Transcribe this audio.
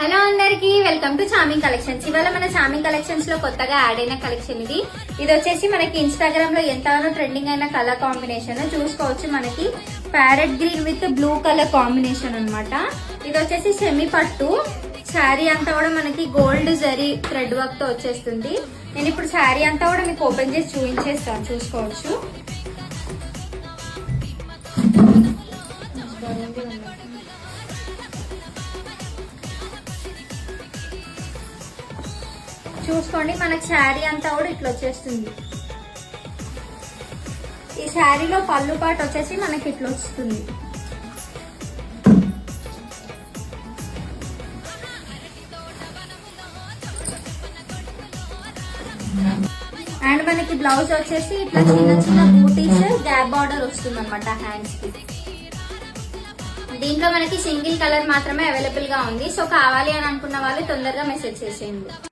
Hello అందరికి welcome to charming collections. ఇవాళ మన చామింగ్ కలెక్షన్స్ లో కొత్తగా యాడ్ అయిన కలెక్షన్ ఇది వచ్చేసి మనకి ఇన్స్టాగ్రామ్ లో ఎంతగానో ట్రెండింగ్ అయిన కలర్ కాంబినేషన్ చూసుకోవచ్చు. మనకి parrot green with blue colour combination అన్నమాట. ఇది వచ్చేసి సెమీ పట్టు శారీ అంతా కూడా మనకి గోల్డ్ జరీ థ్రెడ్ వర్క్ తో వచ్చేస్తుంది. నేను ఇప్పుడు శారీ అంతా కూడా మీకు ఓపెన్ చేసి చూపించేస్తాను, చూసుకోవచ్చు. చూసుకోండి, మనకి శారీ అంతా కూడా ఇట్లా వచ్చేస్తుంది. ఈ శారీలో పళ్ళు పాటు వచ్చేసి మనకి ఇట్లా వస్తుంది. అండ్ మనకి బ్లౌజ్ వచ్చేసి ఇట్లా చిన్న చిన్న బూటీస్ గ్యాప్ బార్డర్ వస్తుంది అనమాట హ్యాండ్స్ కి. దీంట్లో మనకి సింగిల్ కలర్ మాత్రమే అవైలబుల్ గా ఉంది. సో కావాలి అని అనుకున్న వాళ్ళు తొందరగా మెసేజ్ చేసేయండి.